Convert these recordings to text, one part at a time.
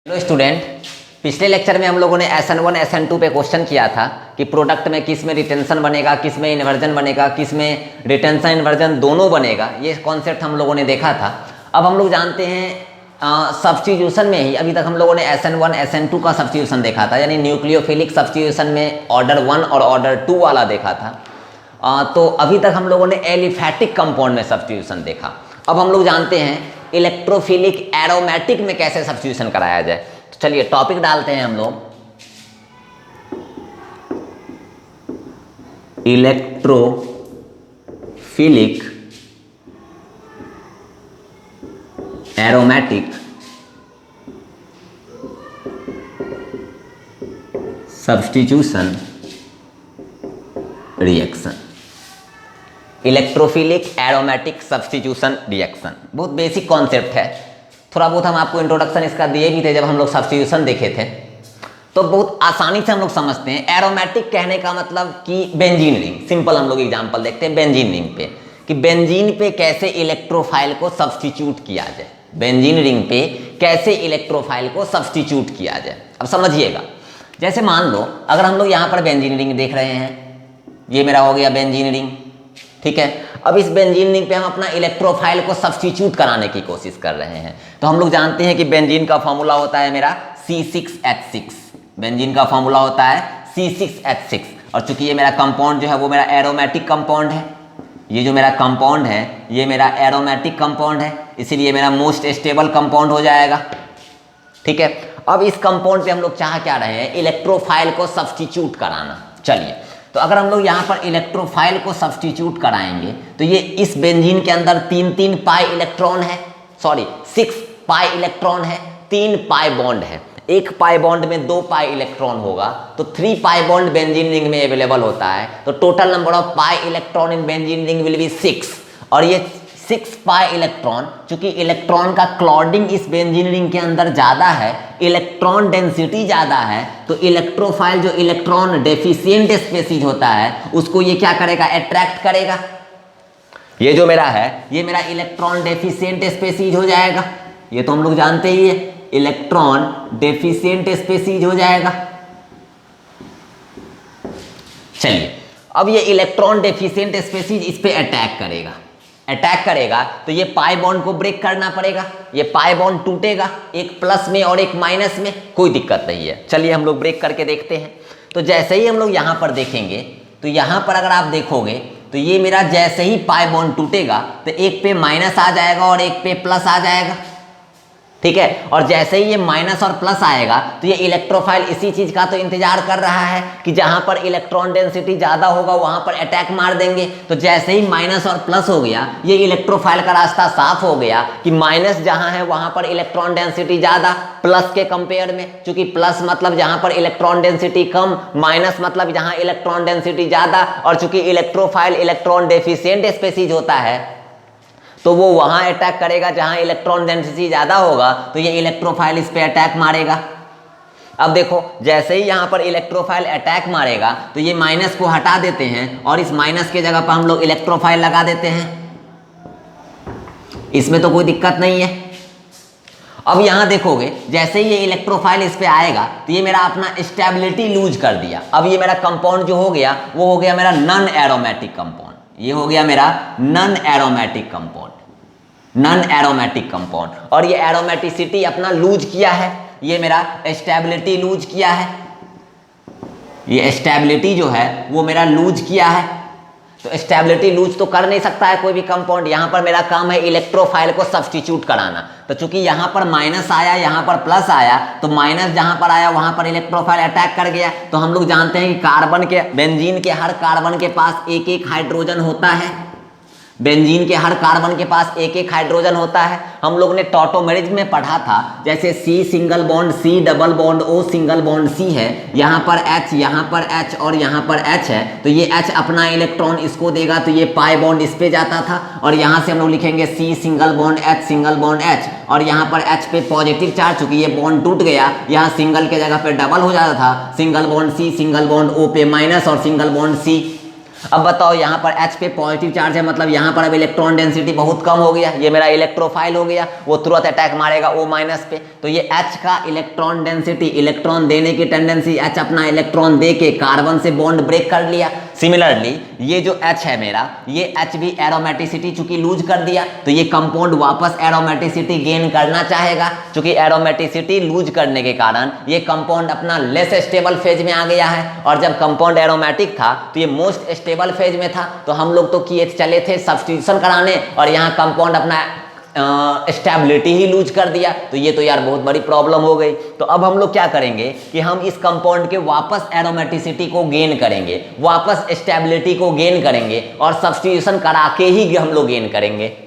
Hello student, पिछले lecture में हम लोगों ने SN1 SN2 पे क्वेश्चन किया था कि प्रोडक्ट में किस में रिटेंशन बनेगा, किस में इन्वर्जन बनेगा, किस में रिटेंशन इन्वर्जन दोनों बनेगा। ये कॉन्सेप्ट हम लोगों ने देखा था। अब हम लोग जानते हैं सब्स्टिट्यूशन में ही अभी तक हम लोगों ने SN1 SN2 का सब्स्टिट्यूशन देखा था, यानी न्यूक्लियोफिलिक सब्स्टिट्यूशन में ऑर्डर 1 और ऑर्डर 2 वाला देखा था। तो अभी तक हम लोगों ने एलिफैटिक कंपाउंड में सब्स्टिट्यूशन देखा। अब हम लोग जानते हैं इलेक्ट्रोफिलिक एरोमेटिक में कैसे सब्स्टिट्यूशन कराया जाए। तो चलिए टॉपिक डालते हैं हम लोग, electrophilic aromatic substitution reaction. Electrophilic aromatic substitution reaction बहुत बेसिक कॉन्सेप्ट है। थोड़ा बहुत हम आपको इंट्रोडक्शन इसका दिए भी थे जब हम लोग सब्स्टिट्यूशन देखे थे, तो बहुत आसानी से हम लोग समझते हैं। एरोमेटिक कहने का मतलब कि बेंजीन रिंग। सिंपल हम लोग एग्जांपल देखते हैं बेंजीन रिंग पे, कि बेंजीन पे कैसे इलेक्ट्रोफाइल को सब्स्टिट्यूट किया जाए। बेंजीन रिंग पे कैसे इलेक्ट्रोफाइल को सब्स्टिट्यूट किया जाए। अब समझिएगा, जैसे मान लो अगर हम लोग यहाँ पर बेंजीन रिंग देख रहे हैं, ये मेरा हो गया बेंजीन रिंग, ठीक है। अब इस बेंजीन रिंग पे हम अपना इलेक्ट्रोफाइल को सब्स्टिट्यूट कराने की कोशिश कर रहे हैं। तो हम लोग जानते हैं कि बेंजीन का फॉर्मूला होता है मेरा C6H6। बेंजीन का फॉर्मूला होता है C6H6। और चूंकि ये मेरा कंपाउंड जो है वो मेरा एरोमेटिक कंपाउंड है, ये जो मेरा कंपाउंड है ये मेरा एरोमेटिक कंपाउंड है, इसीलिए मेरा मोस्ट स्टेबल कंपाउंड हो जाएगा, ठीक है। अब इस कंपाउंड पे हम लोग चाह क्या रहे हैं, इलेक्ट्रोफाइल को सब्स्टिट्यूट कराना। चलिए, तो अगर हम लोग यहाँ पर इलेक्ट्रोफाइल को सब्स्टिट्यूट कराएंगे तो ये इस बेंजीन के अंदर 3 पाई इलेक्ट्रॉन है, सॉरी 6 पाई इलेक्ट्रॉन है, 3 पाई बॉन्ड है। एक पाई बॉन्ड में 2 पाई इलेक्ट्रॉन होगा, तो 3 पाई बॉन्ड बेंजीन रिंग में अवेलेबल होता है। तो total number of pi electron in benzene ring will be 6। और ये 6 पाई इलेक्ट्रॉन, चूंकि इलेक्ट्रॉन का क्लॉडिंग इस बेंजीन रिंग के अंदर ज़्यादा है, इलेक्ट्रॉन डेंसिटी ज़्यादा है, तो इलेक्ट्रोफाइल जो इलेक्ट्रॉन डेफिशिएंट स्पेसीज होता है उसको ये क्या करेगा, अट्रैक्ट करेगा। ये जो मेरा है ये मेरा इलेक्ट्रॉन डेफिशिएंट स्पेसीज हो जाएगा। ये तो हम लोग जानते ही है, इलेक्ट्रॉन डेफिशिएंट स्पेसीज हो जाएगा। चलिए, अब ये इलेक्ट्रॉन डेफिशिएंट स्पेसीज इस पे अटैक करेगा तो ये पाई बॉन्ड को ब्रेक करना पड़ेगा। ये पाई बॉन्ड टूटेगा, एक प्लस में और एक माइनस में, कोई दिक्कत नहीं है। चलिए हम लोग ब्रेक करके देखते हैं। तो जैसे ही हम लोग यहाँ पर देखेंगे तो यहाँ पर अगर आप देखोगे तो ये मेरा जैसे ही पाई बॉन्ड टूटेगा तो एक पे माइनस आ जाएगा और एक पे प्लस आ जाएगा, ठीक है। और जैसे ही ये माइनस और प्लस आएगा तो ये इलेक्ट्रोफाइल इसी चीज का तो इंतजार कर रहा है कि जहां पर इलेक्ट्रॉन डेंसिटी ज्यादा होगा वहां पर अटैक मार देंगे। तो जैसे ही माइनस और प्लस हो गया, ये इलेक्ट्रोफाइल का रास्ता साफ हो गया कि माइनस जहां है वहां पर इलेक्ट्रॉन डेंसिटी ज्यादा प्लस के कंपेयर में। चूंकि प्लस मतलब जहां पर इलेक्ट्रॉन डेंसिटी कम, माइनस मतलब जहां इलेक्ट्रॉन डेंसिटी ज्यादा। और चूंकि इलेक्ट्रोफाइल इलेक्ट्रॉन डेफिशिएंट स्पेसीज होता है तो वो वहां अटैक करेगा जहां इलेक्ट्रॉन डेंसिटी ज्यादा होगा, तो ये इलेक्ट्रोफाइल इस पे अटैक मारेगा। अब देखो, जैसे ही यहां पर इलेक्ट्रोफाइल अटैक मारेगा तो ये माइनस को हटा देते हैं और इस माइनस के जगह पर हम लोग इलेक्ट्रोफाइल लगा देते हैं। इसमें तो कोई दिक्कत नहीं है। अब यहां देखोगे जैसे ही ये इलेक्ट्रोफाइल इस पे आएगा तो ये मेरा अपना स्टेबिलिटी लूज कर दिया। अब ये मेरा कंपाउंड जो हो गया वो हो गया मेरा नॉन एरोमेटिक कंपाउंड। ये हो गया मेरा non aromatic compound, non aromatic compound. और ये एरोमेटिसिटी अपना लूज किया है, ये मेरा स्टेबिलिटी लूज किया है, ये स्टेबिलिटी जो है वो मेरा लूज किया है। तो स्टेबिलिटी लूज तो कर नहीं सकता है कोई भी कंपाउंड। यहाँ पर मेरा काम है इलेक्ट्रोफाइल को सब्स्टिट्यूट कराना। तो चूंकि यहाँ पर माइनस आया, यहाँ पर प्लस आया, तो माइनस जहाँ पर आया वहाँ पर इलेक्ट्रोफाइल अटैक कर गया। तो हम लोग जानते हैं कि कार्बन के, बेंजीन के हर कार्बन के पास एक एक हाइड्रोजन होता है। बेंजीन के हर कार्बन के पास एक एक हाइड्रोजन होता है। हम लोग ने टॉटोमेरिज में पढ़ा था, जैसे C single bond C double bond O single bond C है, यहाँ पर H, यहाँ पर H और यहाँ पर H है। तो ये H अपना इलेक्ट्रॉन इसको देगा तो ये पाई बॉन्ड इस पे जाता था। और यहाँ से हम लोग लिखेंगे C single bond H single bond H, और यहाँ पर H पे पॉजिटिव चार्ज, चूंकि ये बॉन्ड टूट गया, यहाँ सिंगल के जगह पे डबल हो जाता था। Single bond C single bond O पे माइनस और सिंगल बॉन्ड C। अब बताओ यहाँ पर H पे पॉजिटिव चार्ज है, मतलब यहाँ पर अब इलेक्ट्रॉन डेंसिटी बहुत कम हो गया, ये मेरा इलेक्ट्रोफाइल हो गया, वो तुरंत अटैक मारेगा O माइनस पे। तो ये H का इलेक्ट्रॉन डेंसिटी, इलेक्ट्रॉन देने की टेंडेंसी, H अपना इलेक्ट्रॉन दे के कार्बन से बॉन्ड ब्रेक कर लिया। सिमिलरली ये जो H है मेरा, ये H भी एरोमेटिसिटी चूंकि लूज कर दिया, तो ये कंपाउंड वापस एरोमेटिसिटी गेन करना चाहेगा। चूंकि एरोमेटिसिटी लूज करने के कारण ये कंपाउंड अपना लेस स्टेबल फेज में आ गया है, और जब कंपाउंड एरोमेटिक था तो ये मोस्ट स्टेबल फेज में था। तो हम लोग तो किए चले थे सब्स्टिट्यूशन कराने, और यहाँ कंपाउंड अपना स्टेबिलिटी ही लूज कर दिया। तो ये तो यार बहुत बड़ी प्रॉब्लम हो गई। तो अब हम लोग क्या करेंगे कि हम इस कंपाउंड के वापस एरोमेटिसिटी को गेन करेंगे, वापस स्टेबिलिटी को गेन करेंगे, और सब्स्टिट्यूशन करा के ही हम लोग गेन करेंगे।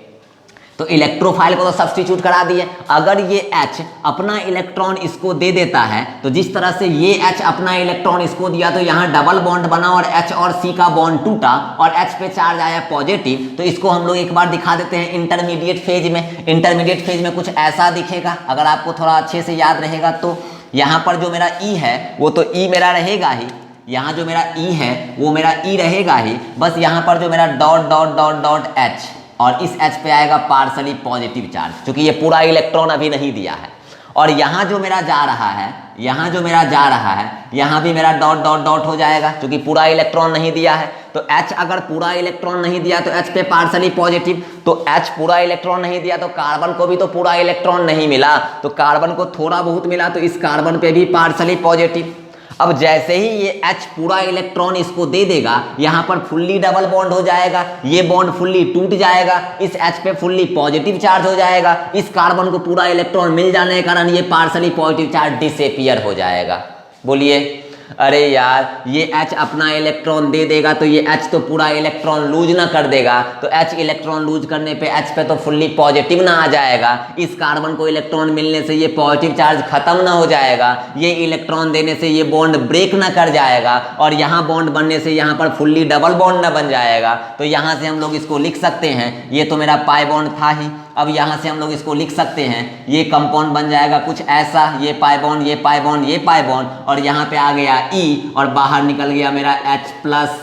तो इलेक्ट्रोफाइल को तो सब्स्टिट्यूट करा दिए। अगर ये H अपना इलेक्ट्रॉन इसको दे देता है, तो जिस तरह से ये H अपना इलेक्ट्रॉन इसको दिया, तो यहाँ डबल बॉन्ड बना और H और C का बॉन्ड टूटा और H पे चार्ज आया पॉजिटिव। तो इसको हम लोग एक बार दिखा देते हैं इंटरमीडिएट फेज में। इंटरमीडिएट फेज में कुछ ऐसा दिखेगा, अगर आपको थोड़ा अच्छे से याद रहेगा तो। यहाँ पर जो मेरा E है वो तो E मेरा रहेगा ही, यहाँ जो मेरा E है वो मेरा E रहेगा ही, बस यहाँ पर जो मेरा dot dot dot dot H, और इस H पे आएगा पार्सली पॉजिटिव चार्ज, क्योंकि ये पूरा इलेक्ट्रॉन अभी नहीं दिया है। और यहाँ जो मेरा जा रहा है, यहाँ जो मेरा जा रहा है, यहाँ भी मेरा डॉट डॉट डॉट हो जाएगा, क्योंकि पूरा इलेक्ट्रॉन नहीं दिया है। तो H अगर पूरा इलेक्ट्रॉन नहीं दिया तो H पे पार्सली पॉजिटिव, तो H पूरा इलेक्ट्रॉन नहीं दिया तो कार्बन को भी तो पूरा इलेक्ट्रॉन नहीं मिला, तो कार्बन को थोड़ा बहुत मिला, तो इस कार्बन पे भी पार्सली पॉजिटिव। अब जैसे ही ये H पूरा इलेक्ट्रॉन इसको दे देगा, यहाँ पर फुल्ली डबल बॉन्ड हो जाएगा, ये बॉन्ड फुल्ली टूट जाएगा, इस H पे फुल्ली पॉजिटिव चार्ज हो जाएगा, इस कार्बन को पूरा इलेक्ट्रॉन मिल जाने के कारण ये पार्सली पॉजिटिव चार्ज डिसअपीयर हो जाएगा। बोलिए, अरे यार ये H अपना इलेक्ट्रॉन दे देगा तो ये H तो पूरा इलेक्ट्रॉन लूज ना कर देगा, तो H इलेक्ट्रॉन लूज करने पे H पे तो फुल्ली पॉजिटिव ना आ जाएगा, इस कार्बन को इलेक्ट्रॉन मिलने से ये पॉजिटिव चार्ज खत्म ना हो जाएगा, ये इलेक्ट्रॉन देने से ये बॉन्ड ब्रेक ना कर जाएगा, और यहाँ बॉन्ड बनने से यहाँ पर फुल्ली डबल बॉन्ड ना बन जाएगा। तो यहाँ से हम लोग इसको लिख सकते हैं, ये तो मेरा पाई बॉन्ड था ही, अब यहाँ से हम लोग इसको लिख सकते हैं, ये कंपाउंड बन जाएगा कुछ ऐसा, ये पाई बॉन्ड, ये पाई बॉन्ड, ये पाई बॉन्ड, और यहाँ पे आ गया E, और बाहर निकल गया मेरा H प्लस,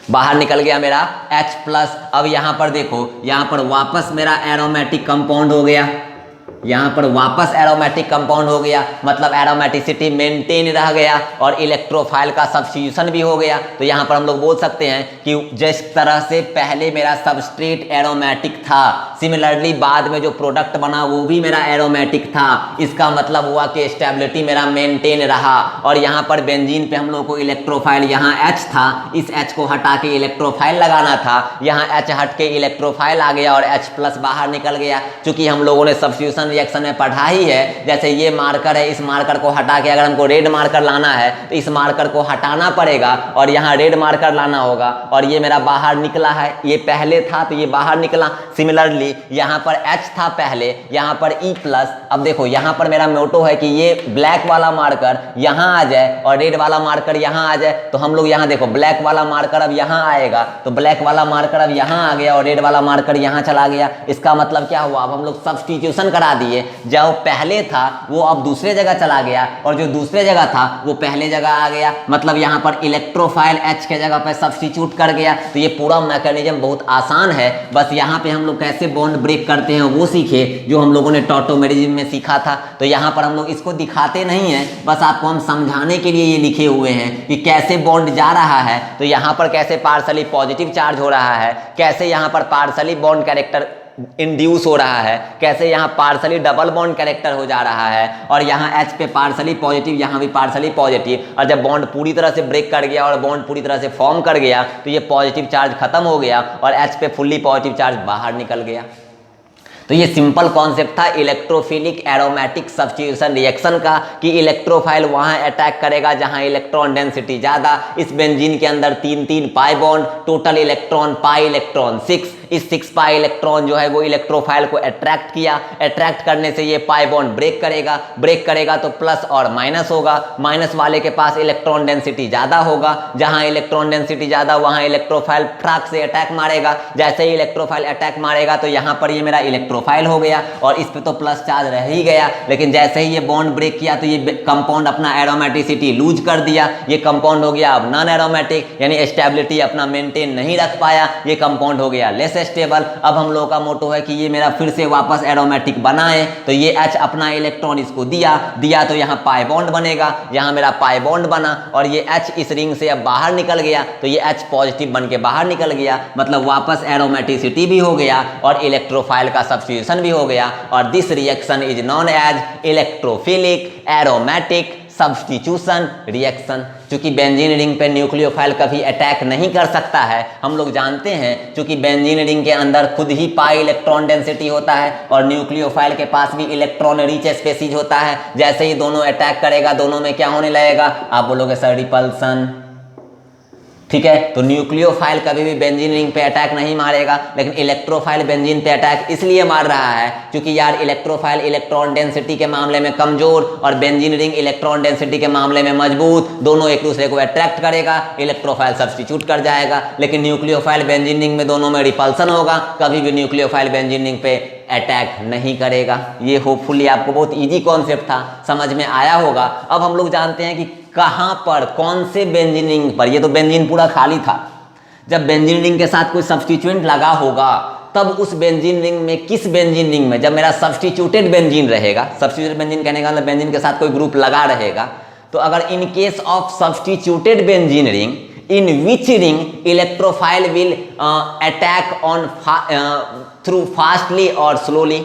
बाहर निकल गया मेरा H प्लस। अब यहाँ पर देखो, यहाँ पर वापस मेरा एरोमेटिक कंपाउंड हो गया, यहाँ पर वापस एरोमेटिक कंपाउंड हो गया, मतलब एरोमेटिसिटी मेंटेन रह गया और इलेक्ट्रोफाइल का सब्स्टिट्यूशन भी हो गया। तो यहाँ पर हम लोग बोल सकते हैं कि जिस तरह से पहले मेरा सबस्ट्रेट एरोमेटिक था, सिमिलरली बाद में जो प्रोडक्ट बना वो भी मेरा एरोमेटिक था। इसका मतलब हुआ कि स्टेबिलिटी मेरा मेंटेन रहा। और यहाँ पर बेंजीन पे हम लोग को इलेक्ट्रोफाइल, यहाँ H था, इस H को हटा के इलेक्ट्रोफाइल लगाना था, यहाँ H हट के इलेक्ट्रोफाइल आ गया और H प्लस बाहर निकल गया। चूंकि हम लोगों ने सब्स्टिट्यूशन रिएक्शन में पढ़ा ही है, जैसे ये मार्कर है, इस मार्कर को हटा के अगर हमको रेड मार्कर लाना है तो इस मार्कर को हटाना पड़ेगा और यहाँ रेड मार्कर लाना होगा। और ये मेरा बाहर निकला है, ये पहले था तो ये बाहर निकला। सिमिलरली यहाँ पर H था पहले, यहाँ पर E प्लस। अब देखो यहाँ पर मेरा मोटो है कि ये ब्लैक वाला मार्कर यहाँ आ जाए और रेड वाला मार्कर यहाँ आ जाए। तो हम लोग यहाँ देखो, ब्लैक वाला मार्कर अब यहाँ आएगा, तो ब्लैक वाला मार्कर अब यहाँ आ गया और रेड वाला मार्कर यहाँ चला गया। इसका मतलब क्या हुआ, अब हम लोग सब्स्टिट्यूशन करा दिए। जो पहले था वो अब दूसरे जगह चला गया और जो दूसरे जगह था वो पहले जगह आ गया। मतलब यहाँ पर इलेक्ट्रोफाइल H के जगह पे सब्स्टिट्यूट कर गया। तो ये पूरा मैकेनिज्म बहुत आसान है, बस यहाँ पे हम लोग कैसे बॉन्ड ब्रेक करते हैं वो सीखे, जो हम लोगों ने टॉटोमेरिज्म में सीखा था। तो यहाँ पर हम लोग इसको दिखाते नहीं हैं, बस आपको हम समझाने के लिए ये लिखे हुए हैं कि कैसे बॉन्ड जा रहा है, तो यहाँ पर कैसे पार्सली पॉजिटिव चार्ज हो रहा है, कैसे यहाँ पर पार्सली बॉन्ड कैरेक्टर इंड्यूस हो रहा है, कैसे यहाँ पार्सली डबल बॉन्ड कैरेक्टर हो जा रहा है, और यहाँ H पे पार्सली पॉजिटिव, यहाँ भी पार्सली पॉजिटिव। और जब बॉन्ड पूरी तरह से ब्रेक कर गया और बॉन्ड पूरी तरह से फॉर्म कर गया तो ये पॉजिटिव चार्ज खत्म हो गया और H पे फुल्ली पॉजिटिव चार्ज बाहर निकल गया। तो ये सिंपल कॉन्सेप्ट था इलेक्ट्रोफिलिक एरोमेटिक सब्स्टिट्यूशन रिएक्शन का, कि इलेक्ट्रोफाइल वहाँ अटैक करेगा जहाँ इलेक्ट्रॉन डेंसिटी ज़्यादा। इस बेंजीन के अंदर 3 pi bond, total electron pi electron 6, इस 6 पाई इलेक्ट्रॉन जो है वो इलेक्ट्रोफाइल को अट्रैक्ट किया, अट्रैक्ट करने से ये पाई बॉन्ड ब्रेक करेगा तो प्लस और माइनस होगा, माइनस वाले के पास इलेक्ट्रॉन डेंसिटी ज्यादा होगा, जहां इलेक्ट्रॉन डेंसिटी ज्यादा वहां इलेक्ट्रोफाइल फ्राक से अटैक मारेगा, जैसे ही इलेक्ट्रोफाइल अटैक मारेगा तो यहां पर ये मेरा इलेक्ट्रोफाइल हो गया और इस पे तो प्लस चार्ज रह ही गया, लेकिन जैसे ही ये बॉन्ड ब्रेक किया तो ये कंपाउंड अपना एरोमेटिसिटी लूज कर दिया, ये कंपाउंड हो गया अब नॉन एरोमेटिक, यानी स्टेबिलिटी अपना मेंटेन नहीं रख पाया, ये कंपाउंड हो गया लेस स्टेबल। अब हम लोगों का मोटो है कि ये मेरा फिर से वापस एरोमेटिक बनाए, तो ये H अपना इलेक्ट्रॉन इसको दिया तो यहाँ पाई बॉन्ड बनेगा, यहाँ मेरा पाई बॉन्ड बना और ये H इस रिंग से अब बाहर निकल गया, तो ये H पॉजिटिव बन के बाहर निकल गया, मतलब वापस एरोमेटिसिटी भी हो गया और इलेक्ट्रोफाइल का सब्स्टिट्यूशन भी हो गया, और this reaction is known as electrophilic aromatic substitution reaction. चूंकि बेंजीन रिंग पे न्यूक्लियोफाइल कभी अटैक नहीं कर सकता है, हम लोग जानते हैं, चूंकि बेंजीन रिंग के अंदर खुद ही पाई इलेक्ट्रॉन डेंसिटी होता है और न्यूक्लियोफाइल के पास भी इलेक्ट्रॉन रिच स्पेसीज होता है, जैसे ही दोनों अटैक करेगा दोनों में क्या होने लगेगा, आप बोलोगे सर रिपल्सन, ठीक है। तो न्यूक्लियोफाइल कभी भी बेंजीन रिंग पे अटैक नहीं मारेगा, लेकिन इलेक्ट्रोफाइल बेंजीन पे अटैक इसलिए मार रहा है क्योंकि यार इलेक्ट्रोफाइल इलेक्ट्रॉन डेंसिटी के मामले में कमजोर और बेंजीन रिंग इलेक्ट्रॉन डेंसिटी के मामले में मजबूत, दोनों एक दूसरे को अट्रैक्ट करेगा, इलेक्ट्रोफाइल सब्स्टिट्यूट कर जाएगा, लेकिन न्यूक्लियोफाइल बेंजीन रिंग में दोनों में रिपल्सन होगा, कभी भी न्यूक्लियोफाइल बेंजीन रिंग पे अटैक नहीं करेगा। ये होपफुली आपको बहुत इजी कॉन्सेप्ट था, समझ में आया होगा। अब हम लोग जानते हैं कि कहां पर कौन से बेंजीन रिंग पर, ये तो बेंजीन पूरा खाली था, जब बेंजीन रिंग के साथ कोई सब्स्टिट्यूएंट लगा होगा तब उस बेंजीन रिंग में, किस बेंजीन रिंग में, जब मेरा सब्स्टिट्यूटेड बेंजीन रहेगा, सब्स्टिट्यूटेड बेंजीन कहने का मतलब बेंजीन के साथ कोई ग्रुप लगा रहेगा, तो अगर in case of substituted benzene ring in which ring electrophile will attack on through fastly or slowly,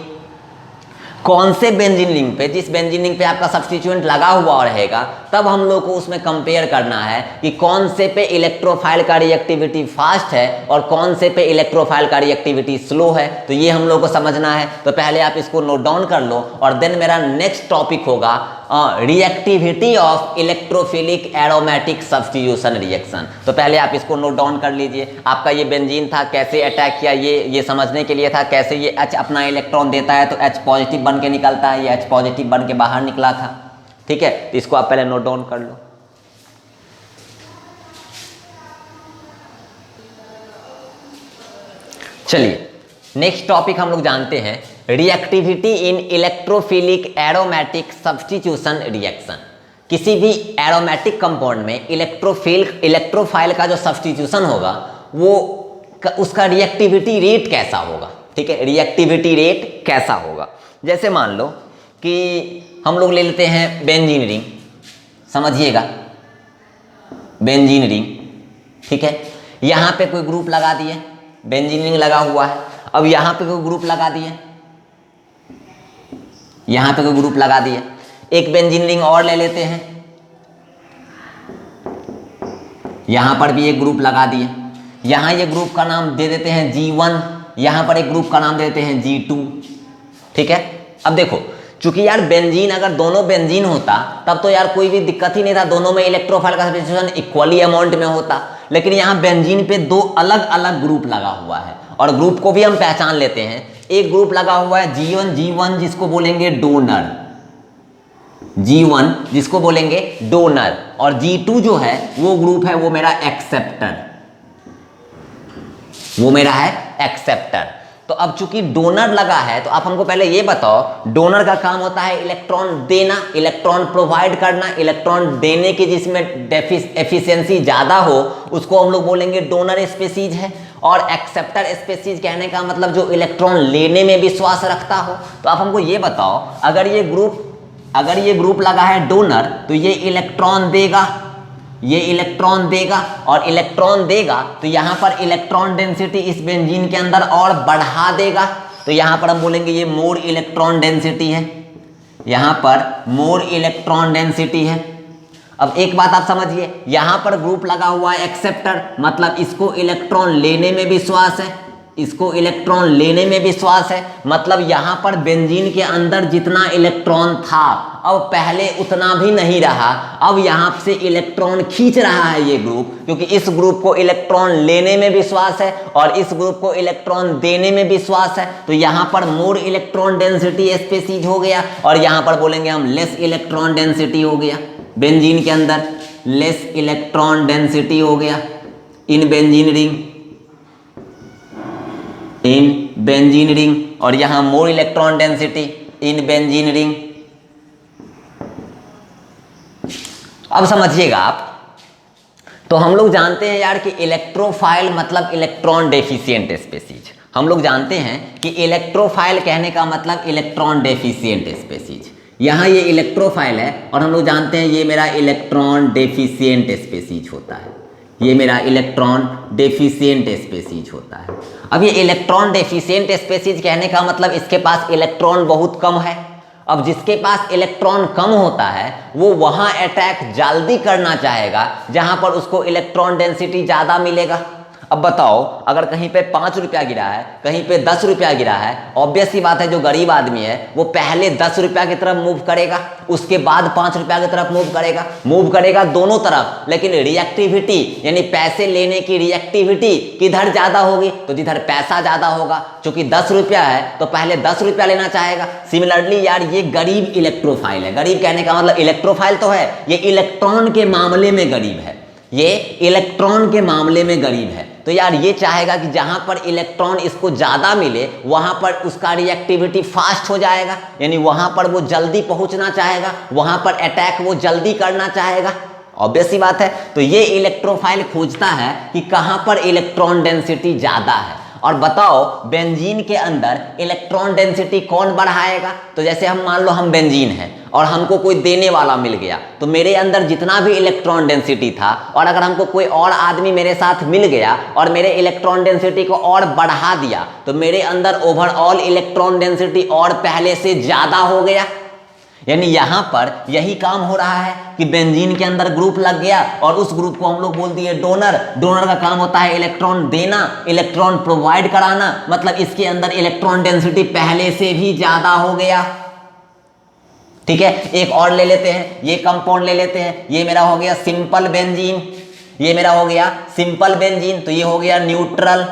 कौन से बेंजीन रिंग पे, जिस बेंजीन रिंग पे आपका सब्स्टिट्यूएंट लगा हुआ रहेगा, तब हम लोग को उसमें कंपेयर करना है कि कौन से पे इलेक्ट्रोफाइल का रिएक्टिविटी फास्ट है और कौन से पे इलेक्ट्रोफाइल का रिएक्टिविटी स्लो है। तो ये हम लोग को समझना है, तो पहले आप इसको नोट डाउन कर लो और देन मेरा नेक्स्ट टॉपिक होगा reactivity of electrophilic aromatic substitution reaction. तो पहले आप इसको नोट डाउन कर लीजिए, आपका ये बेंजीन था, कैसे अटैक किया ये समझने के लिए था, कैसे ये H अपना इलेक्ट्रॉन देता है तो H पॉजिटिव बन के निकलता है, ये H पॉजिटिव बन के बाहर निकला था, ठीक है। तो इसको आप पहले नोट डाउन कर लो। चलिए नेक्स्ट टॉपिक हम लोग जानते हैं रिएक्टिविटी इन इलेक्ट्रोफिलिक एरोमेटिक सब्स्टिट्यूशन रिएक्शन। किसी भी एरोमेटिक कंपाउंड में इलेक्ट्रोफाइल का जो सब्स्टिट्यूशन होगा वो उसका रिएक्टिविटी रेट कैसा होगा, ठीक है, रिएक्टिविटी रेट कैसा होगा। जैसे मान लो कि हम लोग ले लेते हैं बेंजीन रिंग, समझिएगा बेंजीन रिंग, ठीक है, यहाँ पे कोई ग्रुप लगा दिए, बेंजीन रिंग लगा हुआ है, अब यहाँ पे कोई ग्रुप लगा दिए, यहाँ पे कोई ग्रुप लगा दिए, एक बेंजीन रिंग और ले लेते हैं, यहाँ पर भी एक ग्रुप लगा दिए, यहाँ ये ग्रुप का नाम दे देते हैं G1, यहाँ पर एक ग्रुप का नाम दे देते हैं G2, ठीक है। अब देखो चूंकि यार बेंजीन, अगर दोनों बेंजीन होता तब तो यार कोई भी दिक्कत ही नहीं था, दोनों में इलेक्ट्रोफाइल का सब्स्टिट्यूशन इक्वली अमाउंट में होता, लेकिन यहाँ बेंजीन पे दो अलग अलग ग्रुप लगा हुआ है और ग्रुप को भी हम पहचान लेते हैं। एक ग्रुप लगा हुआ है G1 जिसको बोलेंगे डोनर, G1 जिसको बोलेंगे डोनर, और G2 जो है वो ग्रुप है वो मेरा एक्सेप्टर, वो मेरा है एक्सेप्टर। तो अब चूंकि डोनर लगा है तो आप हमको पहले ये बताओ, डोनर का काम होता है इलेक्ट्रॉन देना, इलेक्ट्रॉन प्रोवाइड करना, इलेक्ट्रॉन देने की जिसमें एफिशिएंसी ज्यादा हो उसको हम लोग बोलेंगे डोनर स्पीसीज है, और एक्सेप्टर स्पीसीज कहने का मतलब जो इलेक्ट्रॉन लेने में विश्वास रखता हो। तो आप हमको ये बताओ, अगर ये ग्रुप लगा है डोनर तो ये इलेक्ट्रॉन देगा, ये इलेक्ट्रॉन देगा, और इलेक्ट्रॉन देगा तो यहाँ पर इलेक्ट्रॉन डेंसिटी इस बेंजीन के अंदर और बढ़ा देगा, तो यहाँ पर हम बोलेंगे ये मोर इलेक्ट्रॉन डेंसिटी है, यहाँ पर मोर इलेक्ट्रॉन डेंसिटी है। अब एक बात आप समझिए, यहाँ पर ग्रुप लगा हुआ है एक्सेप्टर, मतलब इसको इलेक्ट्रॉन लेने में विश्वास है, इसको इलेक्ट्रॉन लेने में विश्वास है, मतलब यहां पर बेंजीन के अंदर जितना इलेक्ट्रॉन था अब पहले उतना भी नहीं रहा, अब यहां से इलेक्ट्रॉन खींच रहा है ये ग्रुप, क्योंकि इस ग्रुप को इलेक्ट्रॉन लेने में विश्वास है और इस ग्रुप को इलेक्ट्रॉन देने में विश्वास है। तो यहां पर मोर इलेक्ट्रॉन डेंसिटी स्पीसीज हो गया और यहां पर बोलेंगे हम लेस इलेक्ट्रॉन डेंसिटी हो गया। बेंजीन के अंदर लेस इलेक्ट्रॉन डेंसिटी हो गया इन बेंजीन रिंग, और यहां more electron density in benzene ring. अब समझिएगा आप, तो हम लोग जानते हैं यार कि इलेक्ट्रोफाइल मतलब इलेक्ट्रॉन डेफिशिएंट स्पीसीज। हम लोग जानते हैं कि इलेक्ट्रोफाइल कहने का मतलब इलेक्ट्रॉन डेफिशिएंट स्पीसीज। यहाँ ये इलेक्ट्रोफाइल है और हम लोग जानते हैं ये मेरा इलेक्ट्रॉन डेफिशिएंट स्पीसीज होता है, ये मेरा इलेक्ट्रॉन डेफिशिएंट स्पीसीज होता है। अब ये इलेक्ट्रॉन डेफिशिएंट स्पीसीज कहने का मतलब इसके पास इलेक्ट्रॉन बहुत कम है। अब जिसके पास इलेक्ट्रॉन कम होता है वो वहां अटैक जल्दी करना चाहेगा जहां पर उसको इलेक्ट्रॉन डेंसिटी ज़्यादा मिलेगा। अब बताओ, अगर कहीं पे 5 रुपया गिरा है, कहीं पे 10 रुपया गिरा है, ऑब्वियस सी बात है जो गरीब आदमी है वो पहले 10 रुपया की तरफ मूव करेगा, उसके बाद 5 रुपया की तरफ मूव करेगा दोनों तरफ। लेकिन रिएक्टिविटी यानी पैसे लेने की रिएक्टिविटी किधर ज़्यादा होगी? तो जिधर पैसा ज़्यादा होगा। चूंकि 10 रुपया है तो पहले 10 रुपया लेना चाहेगा। सिमिलरली यार ये गरीब इलेक्ट्रोफाइल है। गरीब कहने का मतलब इलेक्ट्रोफाइल तो है, ये इलेक्ट्रॉन के मामले में गरीब है, ये इलेक्ट्रॉन के मामले में गरीब है। तो यार ये चाहेगा कि जहां पर इलेक्ट्रॉन इसको ज़्यादा मिले वहां पर उसका रिएक्टिविटी फास्ट हो जाएगा, यानी वहां पर वो जल्दी पहुंचना चाहेगा, वहां पर अटैक वो जल्दी करना चाहेगा। ऑब्वियस सी बात है। तो ये इलेक्ट्रोफाइल खोजता है कि कहां पर इलेक्ट्रॉन डेंसिटी ज़्यादा है। और बताओ बेंजीन के अंदर इलेक्ट्रॉन डेंसिटी कौन बढ़ाएगा? तो जैसे हम मान लो हम बेंजीन हैं और हमको कोई देने वाला मिल गया, तो मेरे अंदर जितना भी इलेक्ट्रॉन डेंसिटी था और अगर हमको कोई और आदमी मेरे साथ मिल गया और मेरे इलेक्ट्रॉन डेंसिटी को और बढ़ा दिया तो मेरे अंदर ओवरऑल इलेक्ट्रॉन डेंसिटी और पहले से ज़्यादा हो गया। यानी यहां पर यही काम हो रहा है कि बेंजीन के अंदर ग्रुप लग गया और उस ग्रुप को हम लोग बोल दिए डोनर। डोनर का काम होता है इलेक्ट्रॉन देना, इलेक्ट्रॉन प्रोवाइड कराना, मतलब इसके अंदर इलेक्ट्रॉन डेंसिटी पहले से भी ज्यादा हो गया। ठीक है, एक और ले लेते हैं, ये कंपाउंड ले लेते हैं। ये मेरा हो गया सिंपल बेंजीन, ये मेरा हो गया सिंपल बेंजीन, तो ये हो गया न्यूट्रल।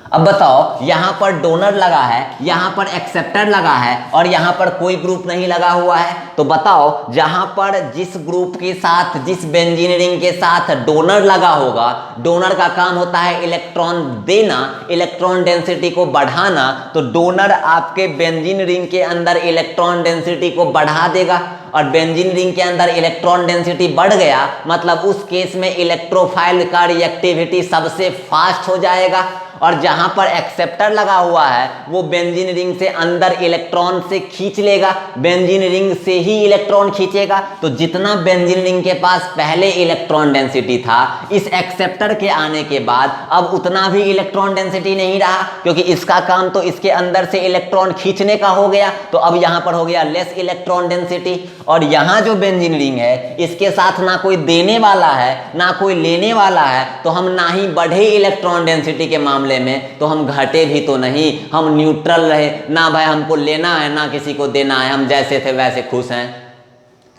अब बताओ यहां पर डोनर लगा है, यहां पर एक्सेप्टर लगा है और यहां पर कोई ग्रुप नहीं लगा हुआ है। तो बताओ जहां पर जिस ग्रुप के साथ, जिस बेंजीन रिंग के साथ डोनर लगा होगा, डोनर का काम होता है इलेक्ट्रॉन देना, इलेक्ट्रॉन डेंसिटी को बढ़ाना। तो डोनर आपके बेंजीन रिंग के अंदर इलेक्ट्रॉन डेंसिटी को बढ़ा देगा और बेंजीन रिंग के अंदर इलेक्ट्रॉन डेंसिटी बढ़ गया मतलब उस केस में इलेक्ट्रोफाइल का रिएक्टिविटी सबसे फास्ट हो जाएगा। और जहां पर एक्सेप्टर लगा हुआ है वो बेंजीन रिंग से अंदर इलेक्ट्रॉन से खींच लेगा, बेंजीन रिंग से ही इलेक्ट्रॉन खींचेगा। तो जितना बेंजीन रिंग के पास पहले इलेक्ट्रॉन डेंसिटी था, इस एक्सेप्टर के आने के बाद अब उतना भी इलेक्ट्रॉन डेंसिटी नहीं रहा, क्योंकि इसका काम तो इसके अंदर से इलेक्ट्रॉन खींचने का हो गया। तो अब यहां पर हो गया लेस इलेक्ट्रॉन डेंसिटी। और यहां जो बेंजीन रिंग है इसके साथ ना कोई देने वाला है ना कोई लेने वाला है, तो हम ना ही बढ़े इलेक्ट्रॉन डेंसिटी के मामले में तो हम घटे भी तो नहीं, हम न्यूट्रल रहे ना। भाई हमको लेना है ना किसी को देना है, हम जैसे थे वैसे खुश हैं।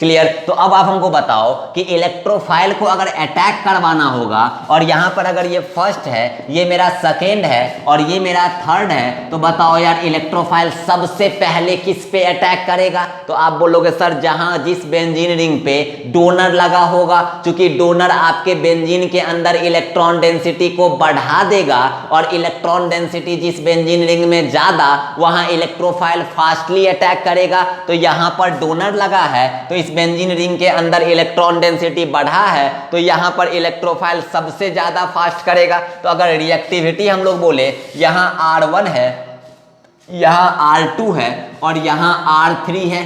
क्लियर? तो अब आप हमको बताओ कि इलेक्ट्रोफाइल को अगर अटैक करवाना होगा और यहां पर अगर ये फर्स्ट है, ये मेरा सेकेंड है और ये मेरा थर्ड है, तो बताओ यार इलेक्ट्रोफाइल सबसे पहले किस पे अटैक करेगा? तो आप बोलोगे सर जहां जिस बेंजीन रिंग पे डोनर लगा होगा, क्योंकि डोनर आपके बेंजीन के अंदर इलेक्ट्रॉन डेंसिटी को बढ़ा देगा और इलेक्ट्रॉन डेंसिटी जिस बेंजीन रिंग में ज्यादा वहां इलेक्ट्रोफाइल फास्टली अटैक करेगा। तो यहां पर डोनर लगा है तो इस बेंजीन रिंग के अंदर इलेक्ट्रॉन डेंसिटी बढ़ा है तो यहां पर इलेक्ट्रोफाइल सबसे ज्यादा फास्ट करेगा। तो अगर रिएक्टिविटी हम लोग बोले यहां R1 है, यहां R2 है और यहां R3 है,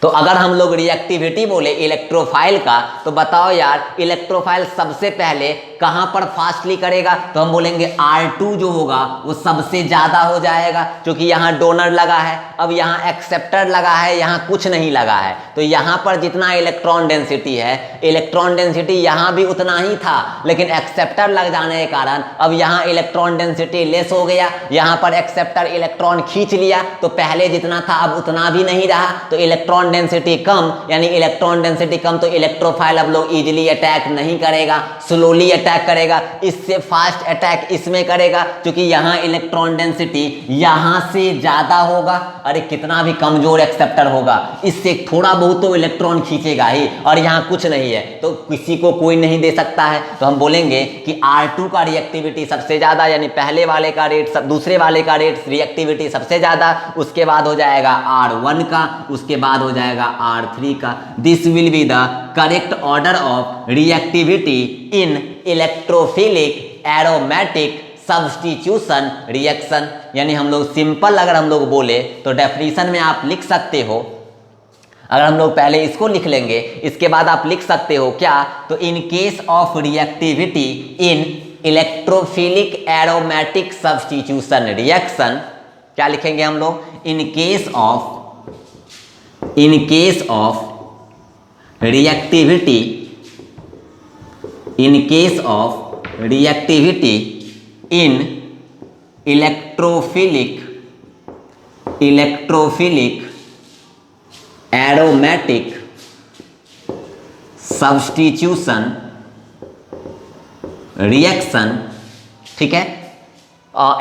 तो अगर हम लोग रिएक्टिविटी बोले इलेक्ट्रोफाइल का तो बताओ यार इलेक्ट्रोफाइल सबसे पहले कहां पर फास्टली करेगा, तो हम बोलेंगे R2 जो होगा वो सबसे ज्यादा हो जाएगा, क्योंकि यहां डोनर लगा है, अब यहां एक्सेप्टर लगा है, यहां कुछ नहीं लगा है, तो यहां पर जितना इलेक्ट्रॉन डेंसिटी है, इलेक्ट्रॉन डेंसिटी यहां भी उतना ही था, लेकिन एक्सेप्टर लग जाने के कारण अब यहां इलेक्ट्रॉन डेंसिटी लेस हो गया, यहां पर एक्सेप्टर इलेक्ट्रॉन खींच लिया, तो पहले जितना था अब उतना भी नहीं रहा, तो इलेक्ट्रॉन डेंसिटी कम, यानी इलेक्ट्रॉन डेंसिटी कम, तो इलेक्ट्रोफाइल अब लोग इजीली अटैक नहीं करेगा, स्लोली अटैक करेगा, इससे फास्ट अटैक इसमें करेगा, क्योंकि यहां इलेक्ट्रॉन डेंसिटी यहां से ज्यादा होगा। अरे कितना भी कमजोर एक्सेप्टर होगा, इससे थोड़ा बहुत तो इलेक्ट्रॉन खींचेगा ही, और यहां कुछ नहीं है तो किसी को कोई नहीं दे सकता है, तो हम बोलेंगे कि R2 का रिएक्टिविटी सबसे ज्यादा, यानी पहले वाले का रेट दूसरे वाले का रेट रिएक्टिविटी सबसे ज्यादा, उसके बाद हो जाएगा R1 का, उसके बाद हो जाएगा R3 का। This will be the correct order of reactivity in electrophilic aromatic substitution reaction. यानी हम लोग सिंपल अगर हम लोग बोले तो डेफिनेशन में आप लिख सकते हो, अगर हम लोग पहले इसको लिख लेंगे, इसके बाद आप लिख सकते हो क्या, तो in case of reactivity in electrophilic aromatic substitution reaction, क्या लिखेंगे हम लोग, in case of reactivity in electrophilic aromatic substitution reaction, ठीक है,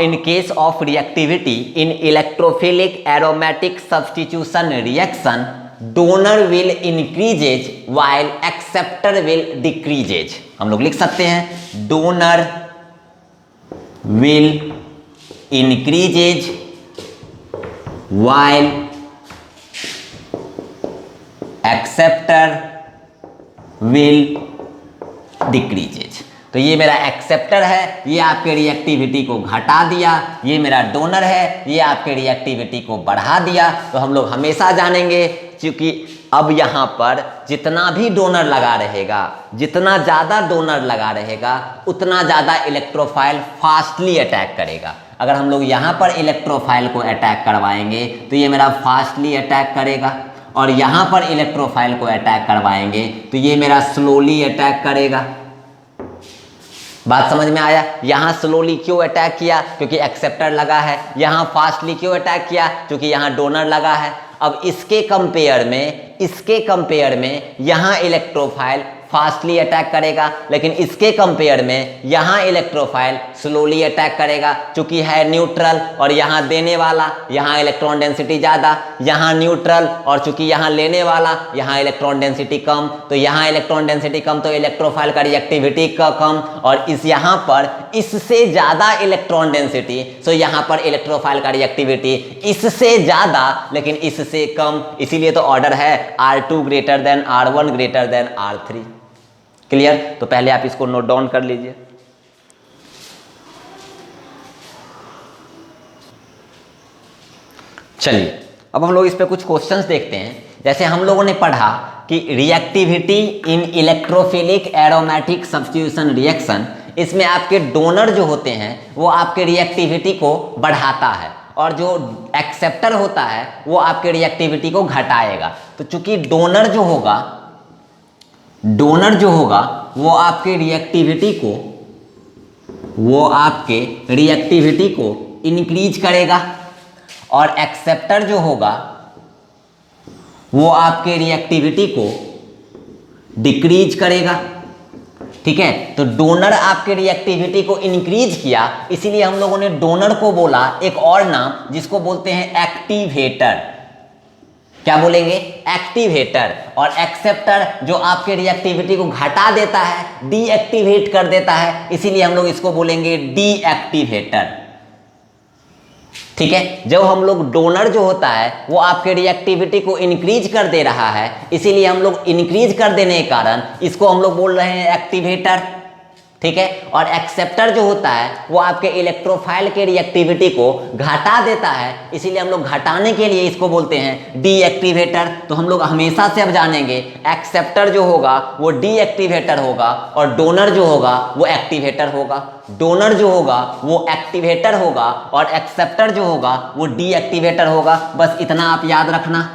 in case of reactivity in electrophilic aromatic substitution reaction, donor will increases while acceptor will decreases. हम लोग लिख सकते हैं donor will increases while acceptor will decreases. तो ये मेरा एक्सेप्टर है, ये आपके रिएक्टिविटी को घटा दिया, ये मेरा डोनर है, ये आपके रिएक्टिविटी को बढ़ा दिया। तो हम लोग हमेशा जानेंगे, क्योंकि अब यहाँ पर जितना भी डोनर लगा रहेगा, जितना ज़्यादा डोनर लगा रहेगा, उतना ज़्यादा इलेक्ट्रोफाइल फास्टली अटैक करेगा। अगर हम लोग यहाँ पर इलेक्ट्रोफाइल को अटैक करवाएंगे तो ये मेरा फास्टली अटैक करेगा, और यहाँ पर इलेक्ट्रोफाइल को अटैक करवाएंगे तो ये मेरा स्लोली अटैक करेगा। बात समझ में आया? यहाँ स्लोली क्यों अटैक किया, क्योंकि एक्सेप्टर लगा है। यहाँ फास्टली क्यों अटैक किया, क्योंकि यहाँ डोनर लगा है। अब इसके कंपेयर में यहाँ इलेक्ट्रोफाइल फास्टली अटैक करेगा, लेकिन इसके कंपेयर में यहाँ इलेक्ट्रोफाइल स्लोली अटैक करेगा, क्योंकि है न्यूट्रल और यहाँ देने वाला, यहाँ इलेक्ट्रॉन डेंसिटी ज़्यादा, यहाँ न्यूट्रल और चूंकि यहाँ लेने वाला, यहाँ इलेक्ट्रॉन डेंसिटी कम, तो यहाँ इलेक्ट्रॉन डेंसिटी कम तो इलेक्ट्रोफाइल का रिएक्टिविटी का कम, और इस यहाँ पर इससे ज़्यादा इलेक्ट्रॉन डेंसिटी, सो यहाँ पर इलेक्ट्रोफाइल का रिएक्टिविटी इससे ज़्यादा लेकिन इससे कम, इसीलिए तो ऑर्डर है R2 greater than R1 greater than R3। Clear? तो पहले आप इसको नोट डाउन कर लीजिए। चलिए अब हम लोग इस पे कुछ क्वेश्चंस देखते हैं। जैसे हम लोगों ने पढ़ा कि रिएक्टिविटी इन इलेक्ट्रोफिलिक एरोमेटिक सब्स्टिट्यूशन रिएक्शन, इसमें आपके डोनर जो होते हैं वो आपके रिएक्टिविटी को बढ़ाता है, और जो एक्सेप्टर होता है वो आपके रिएक्टिविटी को घटाएगा। तो चूंकि डोनर जो होगा वो आपके रिएक्टिविटी को इंक्रीज करेगा, और एक्सेप्टर जो होगा वो आपके रिएक्टिविटी को डिक्रीज करेगा। ठीक है, तो डोनर आपके रिएक्टिविटी को इंक्रीज किया, इसीलिए हम लोगों ने डोनर को बोला एक और नाम जिसको बोलते हैं एक्टिवेटर। क्या बोलेंगे? एक्टिवेटर। और एक्सेप्टर जो आपके रिएक्टिविटी को घटा देता है, डीएक्टिवेट कर देता है, इसीलिए हम लोग इसको बोलेंगे डीएक्टिवेटर। ठीक है, जब हम लोग डोनर जो होता है वो आपके रिएक्टिविटी को इंक्रीज कर दे रहा है, इसीलिए हम लोग इंक्रीज कर देने के कारण इसको हम लोग बोल रहे हैं एक्टिवेटर। ठीक है। और एक्सेप्टर जो होता है वो आपके इलेक्ट्रोफाइल के रिएक्टिविटी को घटा देता है, इसीलिए हम लोग घटाने के लिए इसको बोलते हैं डीएक्टिवेटर। तो हम लोग हमेशा से अब जानेंगे एक्सेप्टर जो होगा वो डीएक्टिवेटर होगा और डोनर जो होगा वो एक्टिवेटर होगा। डोनर जो होगा वो एक्टिवेटर होगा और एक्सेप्टर जो होगा वो डीएक्टिवेटर होगा। बस इतना आप याद रखना,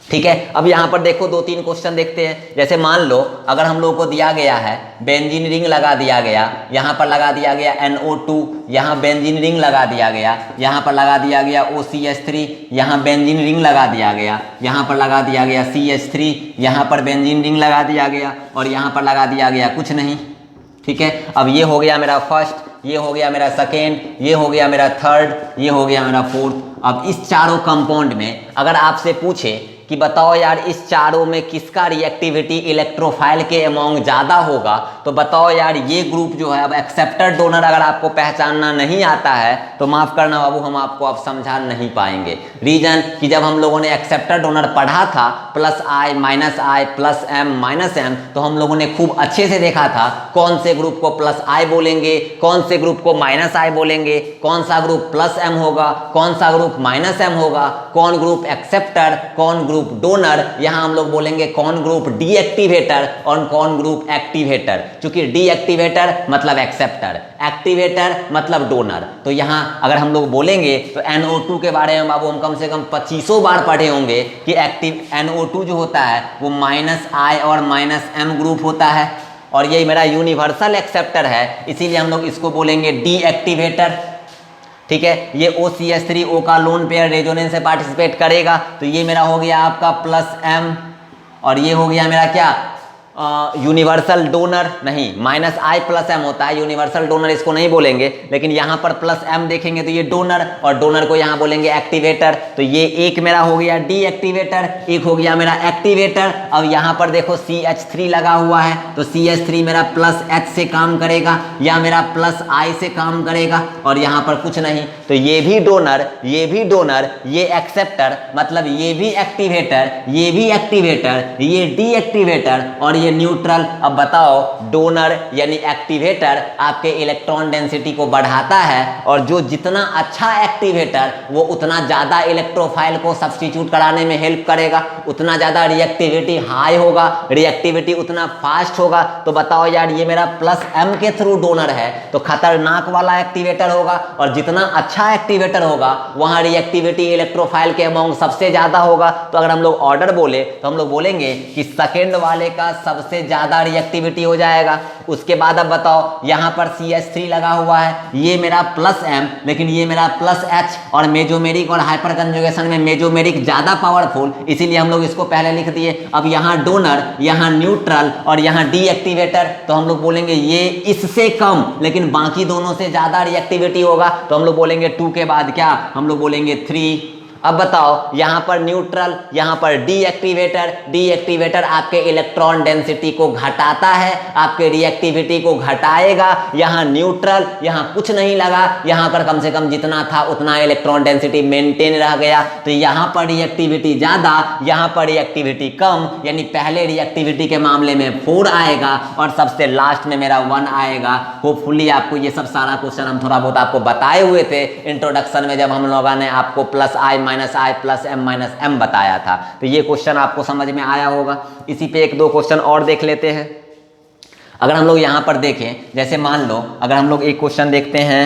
ठीक है। अब यहाँ पर देखो 2-3 क्वेश्चन देखते हैं। जैसे मान लो अगर हम लोगों को दिया गया है बेंजीन रिंग लगा दिया गया, यहाँ पर लगा दिया गया NO2, यहाँ बेंजीन रिंग लगा दिया गया, यहाँ पर लगा दिया गया OCH3, यहाँ बेंजीन रिंग लगा दिया गया, यहाँ पर लगा दिया गया CH3, यहाँ पर बेंजीन रिंग लगा दिया गया और यहाँ पर लगा दिया गया कुछ नहीं, ठीक है। अब ये हो गया मेरा फर्स्ट, ये हो गया मेरा सेकेंड, ये हो गया मेरा थर्ड, ये हो गया मेरा फोर्थ। अब इस चारों कंपाउंड में अगर आपसे पूछे कि बताओ यार इस चारों में किसका रिएक्टिविटी इलेक्ट्रोफाइल के अमोंग ज़्यादा होगा, तो बताओ यार ये ग्रुप जो है। अब एक्सेप्टर डोनर अगर आपको पहचानना नहीं आता है तो माफ़ करना बाबू, हम आपको अब समझा नहीं पाएंगे। रीजन कि जब हम लोगों ने एक्सेप्टर डोनर पढ़ा था plus I minus I plus M minus M, तो हम लोगों ने खूब अच्छे से देखा था कौन से ग्रुप को प्लस I बोलेंगे, कौन से ग्रुप को माइनस I बोलेंगे, कौन सा ग्रुप प्लस M होगा, कौन सा ग्रुप माइनस M होगा, कौन ग्रुप एक्सेप्टर, कौन ग्रुप डोनर। यहाँ हम लोग बोलेंगे कौन ग्रुप डीएक्टिवेटर और कौन ग्रुप एक्टिवेटर। चूंकि डीएक्टिवेटर मतलब एक्सेप्टर, एक्टिवेटर मतलब डोनर। तो यहाँ अगर हम लोग बोलेंगे तो NO2 के बारे में बाबू हम कम से कम 2500 बार पढ़े होंगे कि एक्टिव NO2 जो होता है वो माइनस I और माइनस M ग्रुप होता है और ये मेरा यूनिवर्सल एक्सेप्टर है, इसीलिए हम लोग इसको बोलेंगे डीएक्टिवेटर, ठीक है। ये OCH3 O का लोन पेयर रेजोनेंस से पार्टिसिपेट करेगा, तो ये मेरा हो गया आपका प्लस M और ये हो गया मेरा क्या यूनिवर्सल डोनर। नहीं, माइनस I प्लस M होता है, यूनिवर्सल डोनर इसको नहीं बोलेंगे, लेकिन यहाँ पर प्लस M देखेंगे तो ये डोनर और डोनर को यहाँ बोलेंगे एक्टिवेटर। तो ये एक मेरा हो गया डीएक्टिवेटर, एक हो गया मेरा एक्टिवेटर। अब यहाँ पर देखो CH3 लगा हुआ है, तो CH3 मेरा प्लस H से काम करेगा या मेरा प्लस I से काम करेगा और यहाँ पर कुछ नहीं। तो ये भी डोनर, ये भी डोनर, ये एक्सेप्टर मतलब ये भी एक्टिवेटर, ये भी एक्टिवेटर, ये डीएक्टिवेटर और ये न्यूट्रल। अब बताओ डोनर यानी एक्टिवेटर आपके इलेक्ट्रॉन डेंसिटी को बढ़ाता है और जो जितना अच्छा एक्टिवेटर वो उतना ज़्यादा इलेक्ट्रोफाइल को सब्स्टिट्यूट कराने में हेल्प करेगा, उतना ज़्यादा रिएक्टिविटी हाई होगा, रिएक्टिविटी उतना फास्ट होगा। तो बताओ यार ये मेरा प्लस M के थ्रू डोनर है तो खतरनाक वाला एक्टिवेटर होगा और जितना अच्छा एक्टिवेटर होगा वहाँ रिएक्टिविटी इलेक्ट्रोफाइल के अमोंग सबसे ज़्यादा होगा। तो अगर हम लोग ऑर्डर बोले तो हम लोग बोलेंगे कि सेकेंड वाले का सबसे ज्यादा रिएक्टिविटी हो जाएगा। उसके बाद अब बताओ यहाँ पर CH3 लगा हुआ है, ये मेरा प्लस M लेकिन ये मेरा प्लस H और मेजोमेरिक और हाइपर कंजुगेशन में मेजोमेरिक ज्यादा पावरफुल, इसीलिए हम लोग इसको पहले लिख दिए। अब यहाँ डोनर, यहाँ न्यूट्रल और यहाँ डीएक्टिवेटर, तो हम लोग बोलेंगे ये इससे कम लेकिन बाकी दोनों से ज्यादा रिएक्टिविटी होगा, तो हम लोग बोलेंगे 2 के बाद क्या, हम लोग बोलेंगे 3। अब बताओ यहाँ पर न्यूट्रल, यहाँ पर डीएक्टिवेटर, डीएक्टिवेटर आपके इलेक्ट्रॉन डेंसिटी को घटाता है, आपके रिएक्टिविटी को घटाएगा। यहाँ न्यूट्रल, यहाँ कुछ नहीं लगा, यहाँ पर कम से कम जितना था उतना इलेक्ट्रॉन डेंसिटी मेंटेन रह गया। तो यहाँ पर रिएक्टिविटी ज़्यादा, यहाँ पर रिएक्टिविटी कम, यानी पहले रिएक्टिविटी के मामले में 4 आएगा और सबसे लास्ट में मेरा 1 आएगा। होपफुली आपको ये सब सारा क्वेश्चन हम थोड़ा बहुत आपको बताए हुए थे इंट्रोडक्शन में, जब हम लोगों ने आपको plus I minus I plus M minus M बताया था। तो ये क्वेश्चन आपको समझ में आया होगा। इसी पे 1-2 क्वेश्चन और देख लेते हैं। अगर हम लोग यहाँ पर देखें, जैसे मान लो अगर हम लोग एक क्वेश्चन देखते हैं,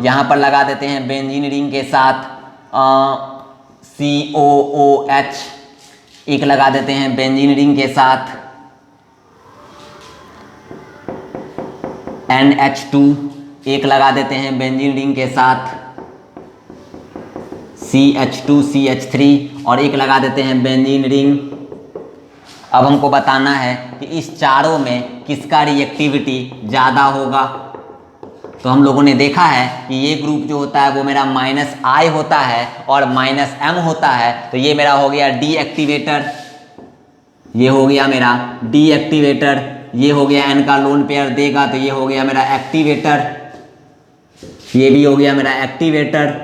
यहाँ पर लगा देते हैं बेंजीन रिंग के साथ COOH, एक लगा देते हैं बेंजीन रिंग के साथ NH2, एक लगा देते हैं बेंजीन रिंग के साथ CH2 CH3 और एक लगा देते हैं बेंजीन रिंग। अब हमको बताना है कि इस चारों में किसका रिएक्टिविटी ज़्यादा होगा। तो हम लोगों ने देखा है कि ये ग्रुप जो होता है वो मेरा माइनस I होता है और माइनस M होता है। तो ये मेरा हो गया डीएक्टिवेटर, ये हो गया मेरा डीएक्टिवेटर, ये हो गया N का लोन पेयर देगा तो ये हो गया मेरा एक्टिवेटर, ये भी हो गया मेरा एक्टिवेटर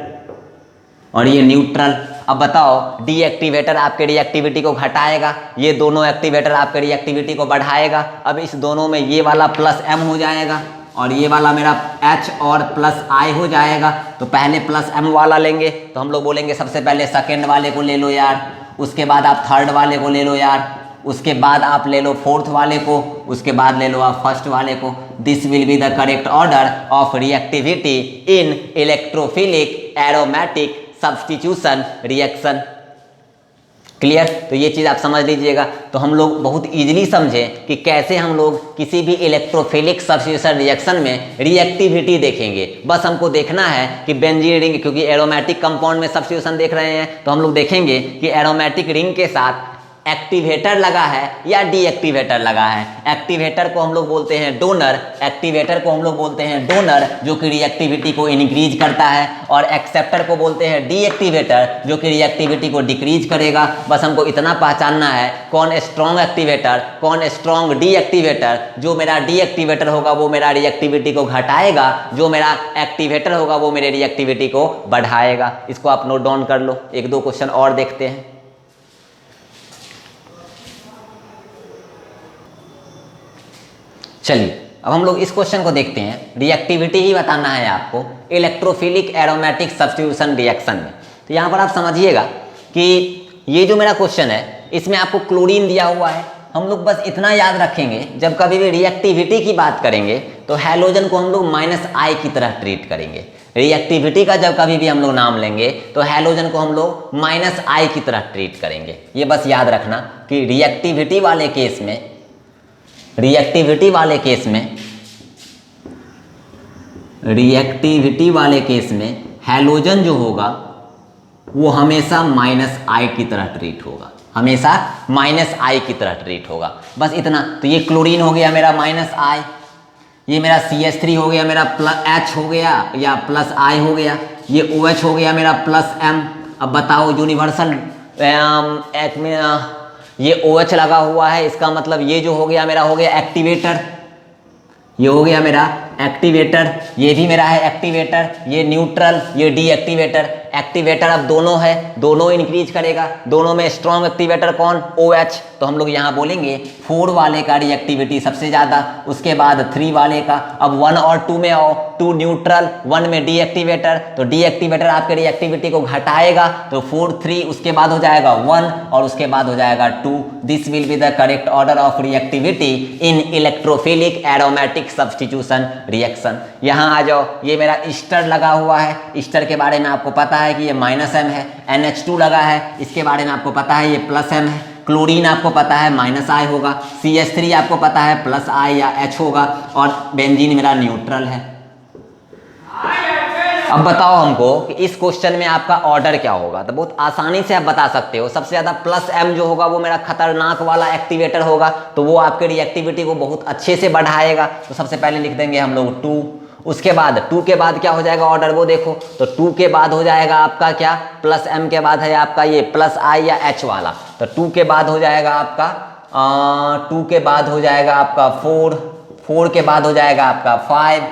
और ये न्यूट्रल। अब बताओ डीएक्टिवेटर आपके रिएक्टिविटी को घटाएगा, ये दोनों एक्टिवेटर आपके रिएक्टिविटी को बढ़ाएगा। अब इस दोनों में ये वाला प्लस एम हो जाएगा और ये वाला मेरा H और प्लस I हो जाएगा। तो पहले प्लस M वाला लेंगे तो हम लोग बोलेंगे सबसे पहले सेकेंड वाले को ले लो यार, उसके बाद आप थर्ड वाले को ले लो यार, उसके बाद आप ले लो फोर्थ वाले को, उसके बाद ले लो आप फर्स्ट वाले को। This will be the correct order of reactivity in electrophilic aromatic substitution reaction. Clear? तो ये चीज़ आप समझ लीजिएगा। तो हम लोग बहुत इजीली समझें कि कैसे हम लोग किसी भी इलेक्ट्रोफिलिक सब्स्टिट्यूशन रिएक्शन में रिएक्टिविटी देखेंगे। बस हमको देखना है कि बेंजीन रिंग, क्योंकि एरोमेटिक कंपाउंड में सब्स्टिट्यूशन देख रहे हैं तो हम लोग देखेंगे कि एरोमेटिक रिंग के साथ एक्टिवेटर लगा है या डीएक्टिवेटर लगा है। एक्टिवेटर को हम लोग बोलते हैं डोनर, एक्टिवेटर को हम लोग बोलते हैं डोनर जो कि रिएक्टिविटी को इंक्रीज करता है, और एक्सेप्टर को बोलते हैं डीएक्टिवेटर जो कि रिएक्टिविटी को डिक्रीज करेगा। बस हमको इतना पहचानना है कौन स्ट्रॉन्ग एक्टिवेटर, कौन स्ट्रॉन्ग डीएक्टिवेटर। जो मेरा डीएक्टिवेटर होगा वो मेरा रिएक्टिविटी को घटाएगा, जो मेरा एक्टिवेटर होगा वो मेरे रिएक्टिविटी को बढ़ाएगा। इसको आप नोट डाउन कर लो। एक दो क्वेश्चन और देखते हैं। चलिए अब हम लोग इस क्वेश्चन को देखते हैं। रिएक्टिविटी ही बताना है आपको इलेक्ट्रोफिलिक एरोमेटिक सब्स्टिट्यूशन रिएक्शन में। तो यहाँ पर आप समझिएगा कि ये जो मेरा क्वेश्चन है इसमें आपको क्लोरीन दिया हुआ है। हम लोग बस इतना याद रखेंगे, जब कभी भी रिएक्टिविटी की बात करेंगे तो हैलोजन को हम लोग -I की तरह ट्रीट करेंगे। रिएक्टिविटी का जब कभी भी हम लोग नाम लेंगे तो हैलोजन को हम लोग -I की तरह ट्रीट करेंगे। ये बस याद रखना कि रिएक्टिविटी वाले केस में रिएक्टिविटी वाले केस में हैलोजन जो होगा वो हमेशा -I की तरह ट्रीट होगा, हमेशा -I की तरह ट्रीट होगा। बस इतना। तो ये क्लोरीन हो गया मेरा -I, ये मेरा CH3 हो गया मेरा H हो गया या +I हो गया, ये OH हो गया मेरा +M। अब बताओ यूनिवर्सल एक में ये OH लगा हुआ है, इसका मतलब ये जो हो गया मेरा हो गया एक्टिवेटर, ये हो गया मेरा एक्टिवेटर, ये भी मेरा है एक्टिवेटर, ये न्यूट्रल, ये डीएक्टिवेटर। एक्टिवेटर अब दोनों है, दोनों इंक्रीज करेगा। दोनों में स्ट्रॉन्ग एक्टिवेटर कौन? OH। तो हम लोग यहाँ बोलेंगे 4 वाले का रिएक्टिविटी सबसे ज़्यादा, उसके बाद 3 वाले का। अब 1 और 2 में आओ, 2 न्यूट्रल, 1 में डीएक्टिवेटर। तो डीएक्टिवेटर आपके रिएक्टिविटी को घटाएगा, तो 4 3, उसके बाद हो जाएगा 1 और उसके बाद हो जाएगा 2। This will be the correct order of reactivity in electrophilic aromatic substitution reaction. यहाँ आ जाओ, ये मेरा ईस्टर लगा हुआ है। ईस्टर के बारे में आपको पता है कि ये -M है। NH2 लगा है, इसके बारे में आपको पता है ये +M है। क्लोरीन आपको पता है -I होगा। CH3 आपको पता है +I या H होगा, और बेंजीन मेरा न्यूट्रल है। अब बताओ हमको कि इस क्वेश्चन में आपका ऑर्डर क्या होगा। तो बहुत आसानी से आप बता सकते हो। सबसे ज़्यादा +M जो होगा वो मेरा खतरनाक वाला एक्टिवेटर होगा, तो वो आपके रिएक्टिविटी को बहुत अच्छे से बढ़ाएगा। तो सबसे पहले लिख देंगे हम लोग 2। उसके बाद 2 के बाद क्या हो जाएगा ऑर्डर, वो देखो। तो 2 के बाद हो जाएगा आपका क्या, +M के बाद है आपका ये +I या H वाला। तो 2 के बाद हो जाएगा आपका 2 के बाद हो जाएगा आपका 4, 4 के बाद हो जाएगा आपका 5,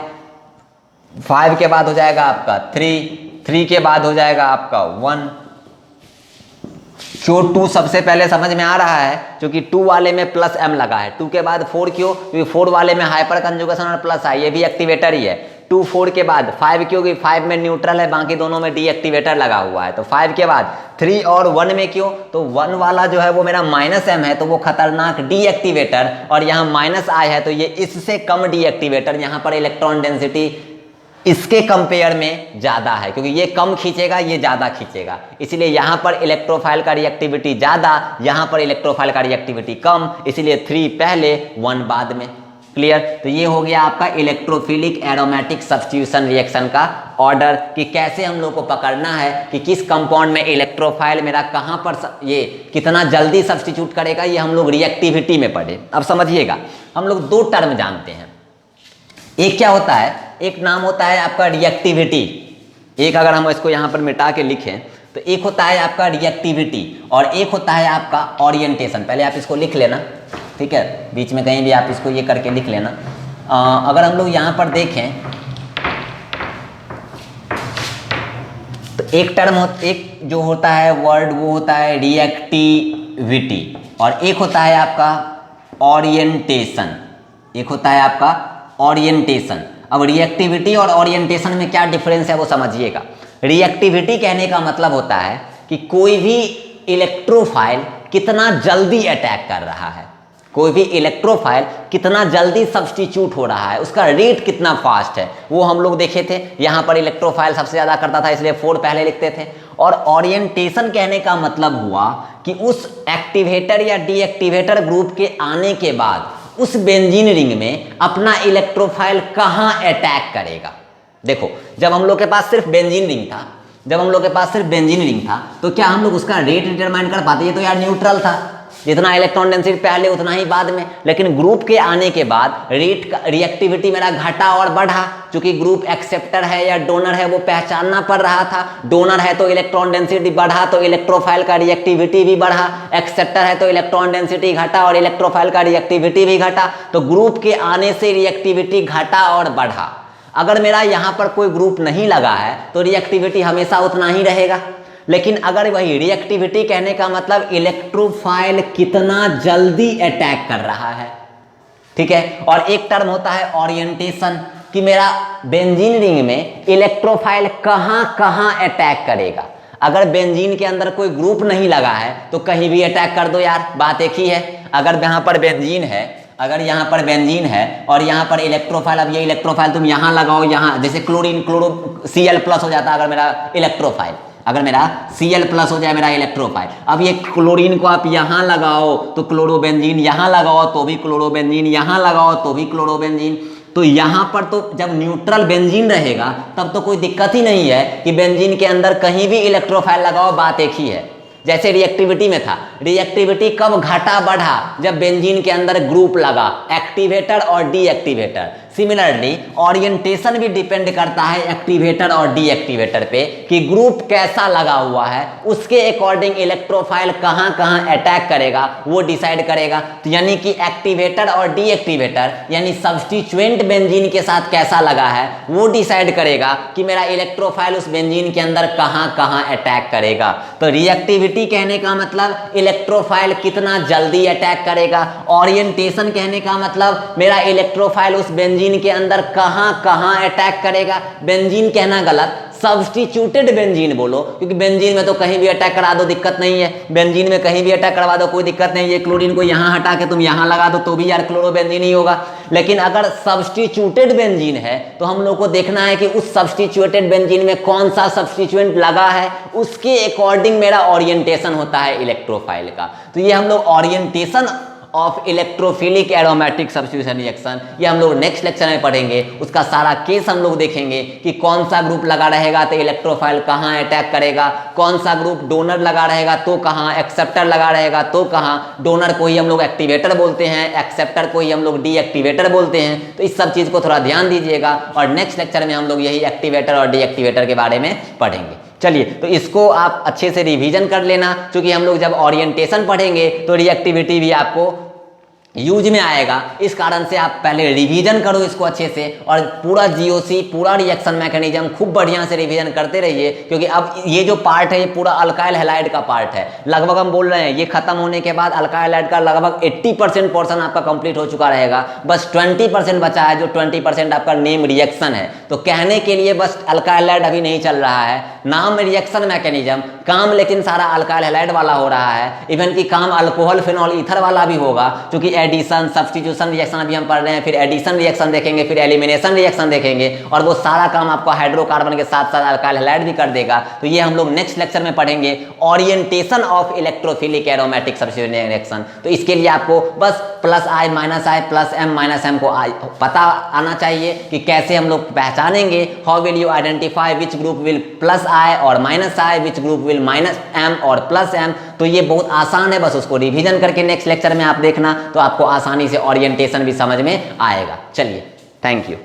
5 के बाद हो जाएगा आपका 3, 3 के बाद हो जाएगा आपका 1। क्यों 2 सबसे पहले समझ में आ रहा है, क्योंकि 2 वाले में +M लगा है। 2 के बाद 4 क्यों, क्योंकि 4 वाले में हाइपर कंजुगेशन और +I, ये भी एक्टिवेटर ही है। 2 4 के बाद 5 क्यों, क्योंकि 5 में न्यूट्रल है, बाकी दोनों में डीएक्टिवेटर लगा हुआ है। तो 5 के बाद 3 और 1 में क्यों, तो 1 वाला जो है वो मेरा -M है, तो वो खतरनाक डीएक्टिवेटर, और यहाँ -I है तो ये इससे कम डीएक्टिवेटर। यहाँ पर इलेक्ट्रॉन डेंसिटी इसके कंपेयर में ज़्यादा है, क्योंकि ये कम खींचेगा, ये ज़्यादा खींचेगा। इसलिए यहाँ पर इलेक्ट्रोफाइल का रिएक्टिविटी ज़्यादा, यहाँ पर इलेक्ट्रोफाइल का रिएक्टिविटी कम, इसलिए 3 पहले 1 बाद में। क्लियर? तो ये हो गया आपका इलेक्ट्रोफिलिक एरोमेटिक सब्स्टिट्यूशन रिएक्शन का ऑर्डर, कि कैसे हम लोग को पकड़ना है कि किस कंपाउंड में इलेक्ट्रोफाइल मेरा कहाँ पर ये कितना जल्दी सब्स्टिट्यूट करेगा। ये हम लोग रिएक्टिविटी में पढ़े। अब समझिएगा, हम लोग 2 टर्म जानते हैं। एक क्या होता है, एक नाम होता है आपका रिएक्टिविटी। एक अगर हम इसको यहाँ पर मिटा के लिखें तो एक होता है आपका रिएक्टिविटी और एक होता है आपका ओरिएंटेशन। पहले आप इसको लिख लेना, ठीक है, बीच में कहीं भी आप इसको ये करके लिख लेना। अगर हम लोग यहाँ पर देखें तो एक जो होता है वर्ड वो होता है रिएक्टिविटी, और एक होता है आपका ओरिएंटेशन, एक होता है आपका ओरिएंटेशन। अब रिएक्टिविटी और ओरिएंटेशन में क्या डिफरेंस है वो समझिएगा। रिएक्टिविटी कहने का मतलब होता है कि कोई भी इलेक्ट्रोफाइल कितना जल्दी अटैक कर रहा है, कोई भी इलेक्ट्रोफाइल कितना जल्दी सब्स्टिट्यूट हो रहा है, उसका रेट कितना फास्ट है, वो हम लोग देखे थे। यहाँ पर इलेक्ट्रोफाइल सबसे ज़्यादा करता था इसलिए 4 पहले लिखते थे। और ओरिएंटेशन कहने का मतलब हुआ कि उस एक्टिवेटर या डीएक्टिवेटर ग्रुप के आने के बाद उस बेंजीन रिंग में अपना इलेक्ट्रोफाइल कहाँ अटैक करेगा। देखो, जब हम लोग के पास सिर्फ बेंजीन रिंग था, जब हम लोग के पास सिर्फ बेंजीन रिंग था तो क्या हम लोग उसका रेट डिटरमाइन कर पाते? ये तो यार न्यूट्रल था, जितना इलेक्ट्रॉन डेंसिटी पहले उतना ही बाद में। लेकिन ग्रुप के आने के बाद रेट का रिएक्टिविटी मेरा घटा और बढ़ा, क्योंकि ग्रुप एक्सेप्टर है या डोनर है वो पहचानना पड़ रहा था। डोनर है तो इलेक्ट्रॉन डेंसिटी बढ़ा तो इलेक्ट्रोफाइल का रिएक्टिविटी भी बढ़ा, एक्सेप्टर है तो इलेक्ट्रॉन डेंसिटी घटा और इलेक्ट्रोफाइल का रिएक्टिविटी भी घटा। तो ग्रुप के आने से रिएक्टिविटी घटा और बढ़ा। अगर मेरा यहाँ पर कोई ग्रुप नहीं लगा है तो रिएक्टिविटी हमेशा उतना ही रहेगा। लेकिन अगर वही रिएक्टिविटी कहने का मतलब इलेक्ट्रोफाइल कितना जल्दी अटैक कर रहा है, ठीक है। और एक टर्म होता है ओरिएंटेशन, कि मेरा बेंजीन रिंग में इलेक्ट्रोफाइल कहाँ कहाँ अटैक करेगा। अगर बेंजीन के अंदर कोई ग्रुप नहीं लगा है तो कहीं भी अटैक कर दो यार, बात एक ही है। अगर यहाँ पर बेंजीन है, अगर यहाँ पर बेंजीन है और यहाँ पर इलेक्ट्रोफाइल, अब ये इलेक्ट्रोफाइल तुम यहाँ लगाओ, यहाँ जैसे क्लोरीन क्लोरो Cl+ हो जाता है अगर मेरा इलेक्ट्रोफाइल, अगर मेरा Cl+ हो जाए मेरा इलेक्ट्रोफाइल। अब ये क्लोरीन को आप यहाँ लगाओ तो क्लोरोबेंजीन, यहाँ लगाओ तो भी क्लोरोबेंजीन, यहाँ लगाओ तो भी क्लोरोबेंजीन। तो यहाँ पर तो जब न्यूट्रल बेंजीन रहेगा तब तो कोई दिक्कत ही नहीं है कि बेंजीन के अंदर कहीं भी इलेक्ट्रोफाइल लगाओ, बात एक ही है। जैसे रिएक्टिविटी में था, रिएक्टिविटी कब घटा बढ़ा? जब बेंजीन के अंदर ग्रुप लगा, एक्टिवेटर और डीएक्टिवेटर। सिमिलरली ओरिएंटेशन भी डिपेंड करता है एक्टिवेटर और डीएक्टिवेटर पे कि ग्रुप कैसा लगा हुआ है, उसके अकॉर्डिंग इलेक्ट्रोफाइल कहाँ कहाँ अटैक करेगा वो डिसाइड करेगा। तो यानी कि एक्टिवेटर और डीएक्टिवेटर यानी सब्स्टिट्यूएंट बेंजीन के साथ कैसा लगा है वो डिसाइड करेगा कि मेरा इलेक्ट्रोफाइल उस बेंजीन के अंदर कहाँ कहाँ अटैक करेगा। तो रिएक्टिविटी कहने का मतलब इलेक्ट्रोफाइल कितना जल्दी अटैक करेगा, ओरिएंटेशन कहने का मतलब मेरा इलेक्ट्रोफाइल उस बेंजीन के अंदर कहां कहां अटैक करेगा। बेंजीन कहना गलत, सब्स्टिट्यूटेड बेंजीन बोलो, क्योंकि बेंजीन में तो कहीं भी अटैक करा दो दिक्कत नहीं है, बेंजीन में कहीं भी अटैक करवा दो कोई दिक्कत नहीं है। क्लोरीन को यहां हटा के तुम यहां लगा दो तो भी यार क्लोरोबेंजीन ही होगा। लेकिन अगर सब्स्टिट्यूटेड बेंजीन है तो हम लोग को देखना है कि उस सब्स्टिट्यूटेड बेंजीन में कौन सा सब्स्टिट्यूएंट लगा है, उसके अकॉर्डिंग मेरा ओरिएंटेशन होता है इलेक्ट्रोफाइल का। तो ये हम लोग orientation of electrophilic aromatic substitution reaction ये हम लोग नेक्स्ट लेक्चर में पढ़ेंगे। उसका सारा केस हम लोग देखेंगे कि कौन सा ग्रुप लगा रहेगा तो इलेक्ट्रोफाइल कहाँ अटैक करेगा, कौन सा ग्रुप डोनर लगा रहेगा तो कहाँ, एक्सेप्टर लगा रहेगा तो कहाँ। डोनर को ही हम लोग एक्टिवेटर बोलते हैं, एक्सेप्टर को ही हम लोग डीएक्टिवेटर बोलते हैं। तो इस सब चीज़ को थोड़ा ध्यान दीजिएगा और नेक्स्ट लेक्चर में हम लोग यही एक्टिवेटर और डीएक्टिवेटर के बारे में पढ़ेंगे। चलिए, तो इसको आप अच्छे से रिवीजन कर लेना, क्योंकि हम लोग जब ओरिएंटेशन पढ़ेंगे तो रिएक्टिविटी भी आपको यूज में आएगा। इस कारण से आप पहले रिवीजन करो इसको अच्छे से और पूरा जीओसी, पूरा रिएक्शन मैकेनिज्म खूब बढ़िया से रिवीजन करते रहिए, क्योंकि अब ये जो पार्ट है ये पूरा अल्काइल हैलाइड का पार्ट है। लगभग हम बोल रहे हैं ये खत्म होने के बाद अल्काइल हैलाइड का लगभग 80% पोर्शन आपका कंप्लीट हो चुका रहेगा। बस 20% बचा है, जो 20% आपका नेम रिएक्शन है। तो कहने के लिए बस अल्काइल हैलाइड अभी नहीं चल रहा है, नाम रिएक्शन मैकेनिज्म, काम लेकिन सारा अल्काइल हैलाइड वाला हो रहा है। इवन की काम अल्कोहल फिनॉल ईथर वाला भी होगा, क्योंकि एडिशन सब्स्टिट्यूशन रिएक्शन अभी हम पढ़ रहे हैं, फिर एडिशन रिएक्शन देखेंगे, फिर एलिमिनेशन रिएक्शन देखेंगे और वो सारा काम आपको हाइड्रोकार्बन के साथ साथ अल्काइल हैलाइड भी कर देगा। तो ये हम लोग नेक्स्ट लेक्चर में पढ़ेंगे, orientation of electrophilic aromatic substitution reaction. तो इसके लिए आपको बस +I +M -M को पता आना चाहिए कि कैसे हम लोग पहचानेंगे। How will you identify which group will +I और -I, which group will -M और +M। तो ये बहुत आसान है, बस उसको रिवीजन करके नेक्स्ट लेक्चर में आप देखना तो आपको आसानी से ओरिएंटेशन भी समझ में आएगा। चलिए, थैंक यू।